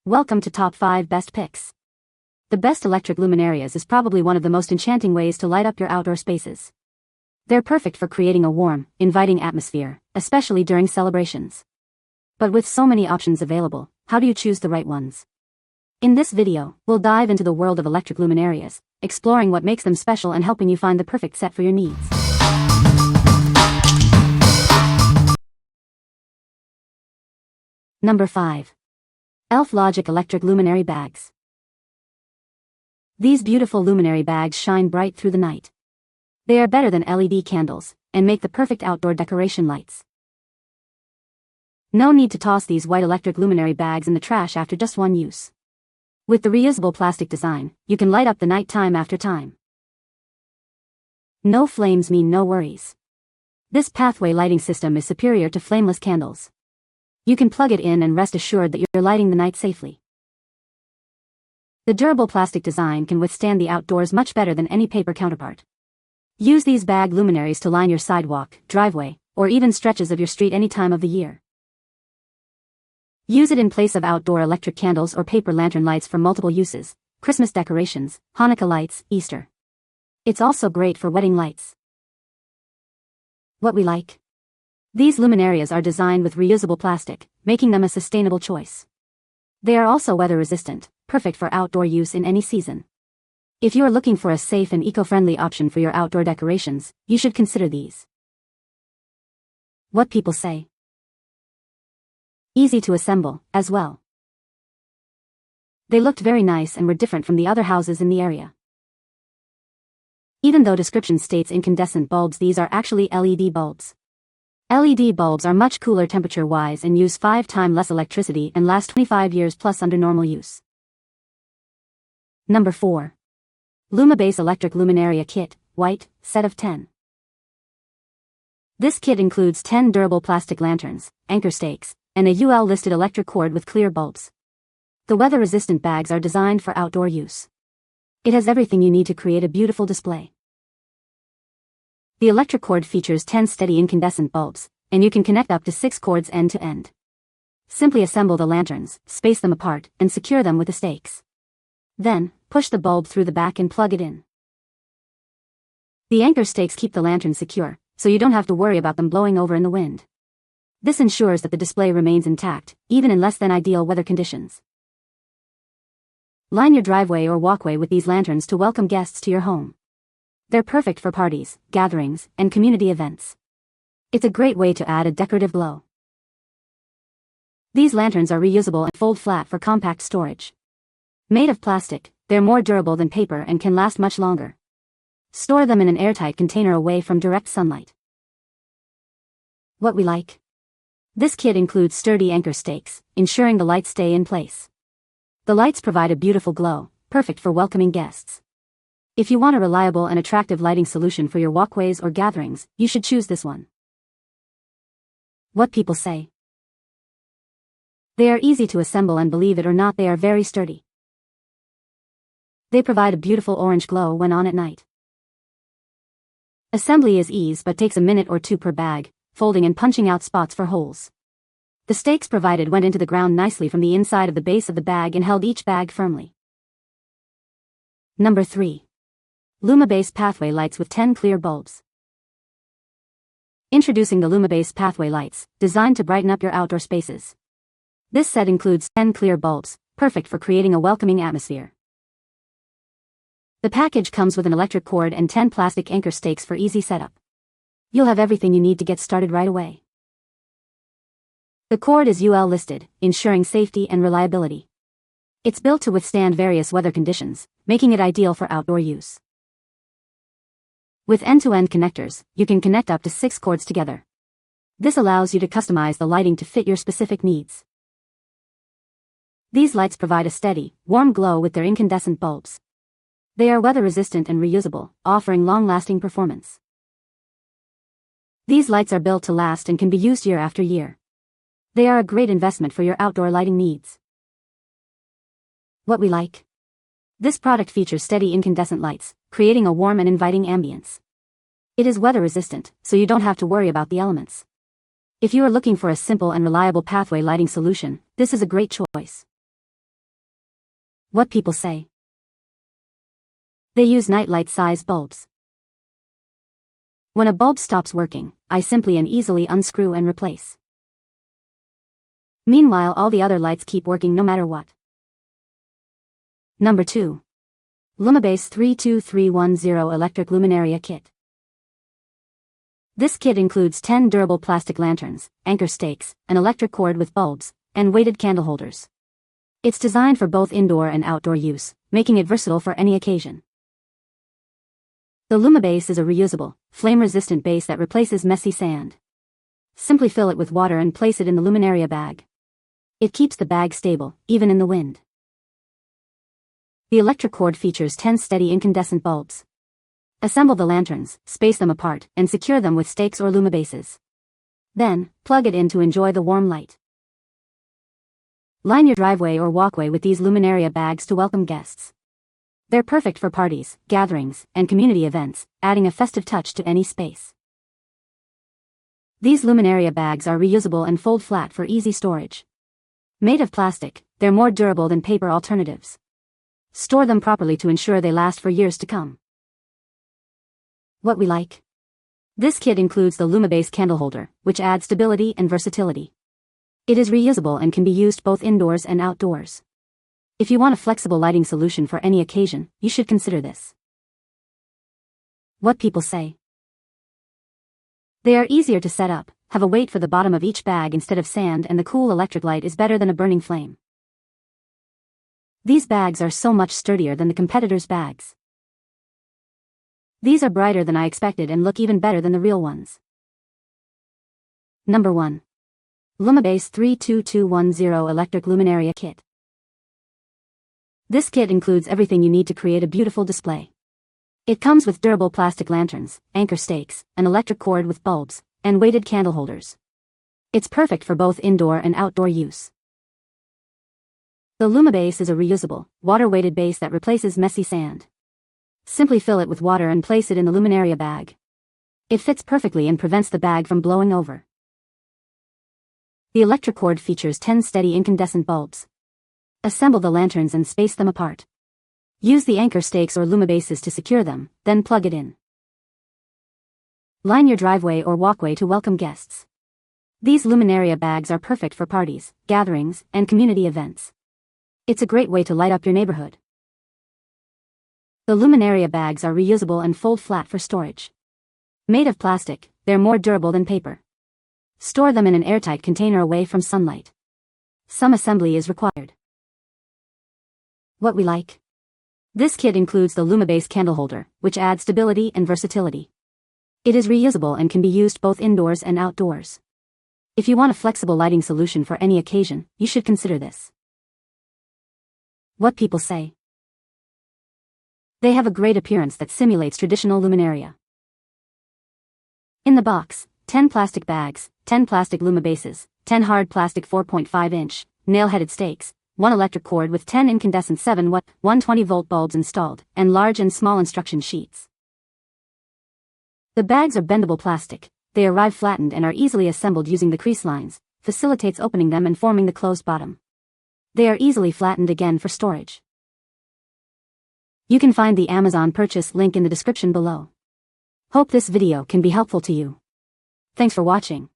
Welcome to Top 5 Best Picks. The best electric luminarias is probably one of the most enchanting ways to light up your outdoor spaces. They're perfect for creating a warm, inviting atmosphere, especially during celebrations. But with so many options available, how do you choose the right ones? In this video, we'll dive into the world of electric luminarias, exploring what makes them special and helping you find the perfect set for your needs. Number 5. Elf Logic Electric Luminary Bags. These beautiful luminary bags shine bright through the night. They are better than LED candles, and make the perfect outdoor decoration lights. No need to toss these white electric luminary bags in the trash after just one use. With the reusable plastic design, you can light up the night time after time. No flames mean no worries. This pathway lighting system is superior to flameless candles. You can plug it in and rest assured that you're lighting the night safely. The durable plastic design can withstand the outdoors much better than any paper counterpart. Use these bag luminaries to line your sidewalk, driveway, or even stretches of your street any time of the year. Use it in place of outdoor electric candles or paper lantern lights for multiple uses: Christmas decorations, Hanukkah lights, Easter. It's also great for wedding lights. What we like? These luminarias are designed with reusable plastic, making them a sustainable choice. They are also weather-resistant, perfect for outdoor use in any season. If you are looking for a safe and eco-friendly option for your outdoor decorations, you should consider these. What people say. Easy to assemble, as well. They looked very nice and were different from the other houses in the area. Even though description states incandescent bulbs, these are actually LED bulbs. LED bulbs are much cooler temperature-wise and use 5 times less electricity and last 25 years plus under normal use. Number 4. LumaBase Electric Luminaria Kit, White, Set of 10. This kit includes 10 durable plastic lanterns, anchor stakes, and a UL-listed electric cord with clear bulbs. The weather-resistant bags are designed for outdoor use. It has everything you need to create a beautiful display. The electric cord features 10 steady incandescent bulbs, and you can connect up to 6 cords end to end. Simply assemble the lanterns, space them apart, and secure them with the stakes. Then, push the bulb through the back and plug it in. The anchor stakes keep the lantern secure, so you don't have to worry about them blowing over in the wind. This ensures that the display remains intact, even in less than ideal weather conditions. Line your driveway or walkway with these lanterns to welcome guests to your home. They're perfect for parties, gatherings, and community events. It's a great way to add a decorative glow. These lanterns are reusable and fold flat for compact storage. Made of plastic, they're more durable than paper and can last much longer. Store them in an airtight container away from direct sunlight. What we like? This kit includes sturdy anchor stakes, ensuring the lights stay in place. The lights provide a beautiful glow, perfect for welcoming guests. If you want a reliable and attractive lighting solution for your walkways or gatherings, you should choose this one. What people say. They are easy to assemble, and believe it or not, they are very sturdy. They provide a beautiful orange glow when on at night. Assembly is easy but takes a minute or two per bag, folding and punching out spots for holes. The stakes provided went into the ground nicely from the inside of the base of the bag and held each bag firmly. Number 3. LumaBase Pathway Lights with 10 clear bulbs. Introducing the LumaBase Pathway Lights, designed to brighten up your outdoor spaces. This set includes 10 clear bulbs, perfect for creating a welcoming atmosphere. The package comes with an electric cord and 10 plastic anchor stakes for easy setup. You'll have everything you need to get started right away. The cord is UL listed, ensuring safety and reliability. It's built to withstand various weather conditions, making it ideal for outdoor use. With end-to-end connectors, you can connect up to 6 cords together. This allows you to customize the lighting to fit your specific needs. These lights provide a steady, warm glow with their incandescent bulbs. They are weather-resistant and reusable, offering long-lasting performance. These lights are built to last and can be used year after year. They are a great investment for your outdoor lighting needs. What we like? This product features steady incandescent lights, creating a warm and inviting ambience. It is weather-resistant, so you don't have to worry about the elements. If you are looking for a simple and reliable pathway lighting solution, this is a great choice. What people say. They use nightlight size bulbs. When a bulb stops working, I simply and easily unscrew and replace. Meanwhile, all the other lights keep working no matter what. Number 2. LumaBase 32310 Electric Luminaria Kit. This kit includes 10 durable plastic lanterns, anchor stakes, an electric cord with bulbs, and weighted candle holders. It's designed for both indoor and outdoor use, making it versatile for any occasion. The LumaBase is a reusable, flame-resistant base that replaces messy sand. Simply fill it with water and place it in the Luminaria bag. It keeps the bag stable, even in the wind. The electric cord features 10 steady incandescent bulbs. Assemble the lanterns, space them apart, and secure them with stakes or LumaBases. Then, plug it in to enjoy the warm light. Line your driveway or walkway with these Luminaria bags to welcome guests. They're perfect for parties, gatherings, and community events, adding a festive touch to any space. These Luminaria bags are reusable and fold flat for easy storage. Made of plastic, they're more durable than paper alternatives. Store them properly to ensure they last for years to come. What we like. This kit includes the LumaBase candle holder, which adds stability and versatility. It is reusable and can be used both indoors and outdoors. If you want a flexible lighting solution for any occasion, you should consider this. What people say. They are easier to set up, have a weight for the bottom of each bag instead of sand, and the cool electric light is better than a burning flame. These bags are so much sturdier than the competitors' bags. These are brighter than I expected and look even better than the real ones. Number 1. LumaBase 32210 Electric Luminaria Kit. This kit includes everything you need to create a beautiful display. It comes with durable plastic lanterns, anchor stakes, an electric cord with bulbs, and weighted candle holders. It's perfect for both indoor and outdoor use. The LumaBase is a reusable, water-weighted base that replaces messy sand. Simply fill it with water and place it in the Luminaria bag. It fits perfectly and prevents the bag from blowing over. The electric cord features 10 steady incandescent bulbs. Assemble the lanterns and space them apart. Use the anchor stakes or LumaBases to secure them, then plug it in. Line your driveway or walkway to welcome guests. These Luminaria bags are perfect for parties, gatherings, and community events. It's a great way to light up your neighborhood. The Luminaria bags are reusable and fold flat for storage. Made of plastic, they're more durable than paper. Store them in an airtight container away from sunlight. Some assembly is required. What we like. This kit includes the LumaBase candle holder, which adds stability and versatility. It is reusable and can be used both indoors and outdoors. If you want a flexible lighting solution for any occasion, you should consider this. What people say. They have a great appearance that simulates traditional Luminaria. In the box, 10 plastic bags, 10 plastic LumaBases, 10 hard plastic 4.5-inch, nail-headed stakes, 1 electric cord with 10 incandescent 7-watt, 120-volt bulbs installed, and large and small instruction sheets. The bags are bendable plastic. They arrive flattened and are easily assembled using the crease lines, facilitates opening them and forming the closed bottom. They are easily flattened again for storage. You can find the Amazon purchase link in the description below. Hope this video can be helpful to you. Thanks for watching.